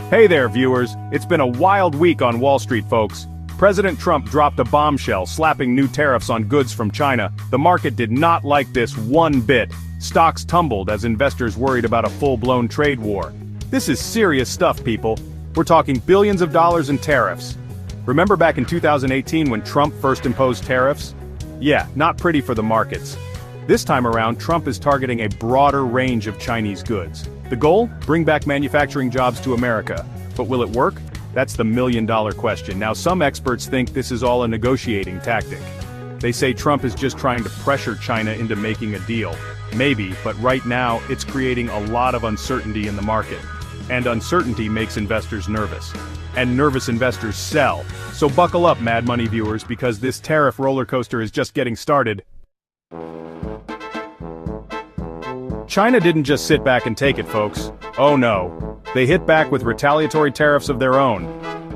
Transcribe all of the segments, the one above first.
Hey there, viewers. It's been a wild week on Wall Street, folks. President Trump dropped a bombshell slapping new tariffs on goods from China. The market did not like this one bit. Stocks tumbled as investors worried about a full-blown trade war. This is serious stuff, people. We're talking billions of dollars in tariffs. Remember back in 2018 when Trump first imposed tariffs? Yeah, not pretty for the markets. This time around, Trump is targeting a broader range of Chinese goods. The goal? Bring back manufacturing jobs to America. But will it work? That's the million-dollar question. Now, some experts think this is all a negotiating tactic. They say Trump is just trying to pressure China into making a deal. Maybe, but right now, it's creating a lot of uncertainty in the market. And uncertainty makes investors nervous. And nervous investors sell. So buckle up, Mad Money viewers, because this tariff roller coaster is just getting started. China didn't just sit back and take it, folks. Oh no. They hit back with retaliatory tariffs of their own.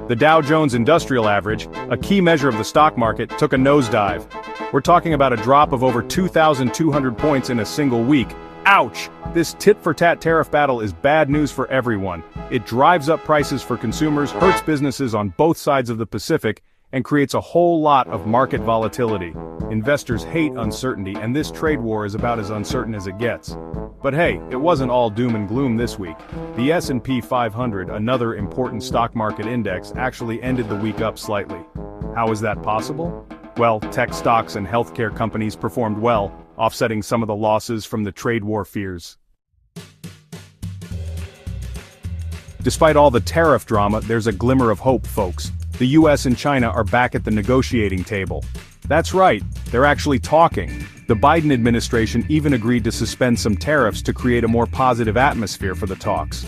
The Dow Jones Industrial Average, a key measure of the stock market, took a nosedive. We're talking about a drop of over 2,200 points in a single week. Ouch! This tit-for-tat tariff battle is bad news for everyone. It drives up prices for consumers, hurts businesses on both sides of the Pacific, and creates a whole lot of market volatility. Investors hate uncertainty, and this trade war is about as uncertain as it gets. But hey, it wasn't all doom and gloom this week. The S&P 500, another important stock market index, actually ended the week up slightly. How is that possible? Well, tech stocks and healthcare companies performed well, offsetting some of the losses from the trade war fears. Despite all the tariff drama, there's a glimmer of hope, folks. The US and China are back at the negotiating table. That's right, they're actually talking. The Biden administration even agreed to suspend some tariffs to create a more positive atmosphere for the talks.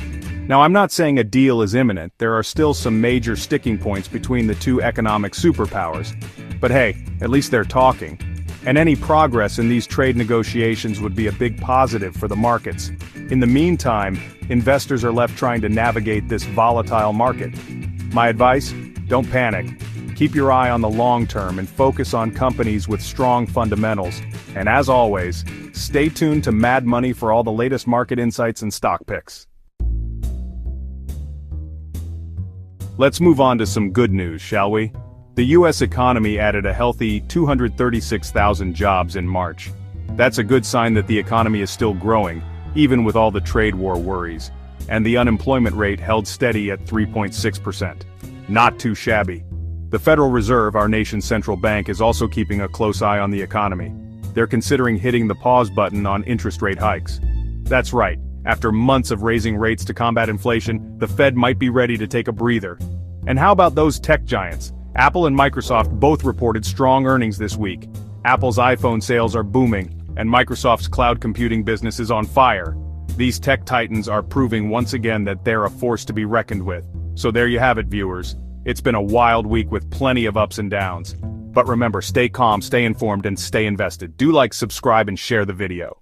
Now, I'm not saying a deal is imminent. There are still some major sticking points between the two economic superpowers. But hey, at least they're talking. And any progress in these trade negotiations would be a big positive for the markets. In the meantime, investors are left trying to navigate this volatile market. My advice? Don't panic. Keep your eye on the long term and focus on companies with strong fundamentals. And as always, stay tuned to Mad Money for all the latest market insights and stock picks. Let's move on to some good news, shall we? The US economy added a healthy 236,000 jobs in March. That's a good sign that the economy is still growing, even with all the trade war worries. And the unemployment rate held steady at 3.6%. Not too shabby. The Federal Reserve, our nation's central bank, is also keeping a close eye on the economy. They're considering hitting the pause button on interest rate hikes. That's right, after months of raising rates to combat inflation, the Fed might be ready to take a breather. And how about those tech giants? Apple and Microsoft both reported strong earnings this week. Apple's iPhone sales are booming, and Microsoft's cloud computing business is on fire. These tech titans are proving once again that they're a force to be reckoned with. So there you have it, viewers. It's been a wild week with plenty of ups and downs. But remember, stay calm, stay informed, and stay invested. Do like, subscribe, and share the video.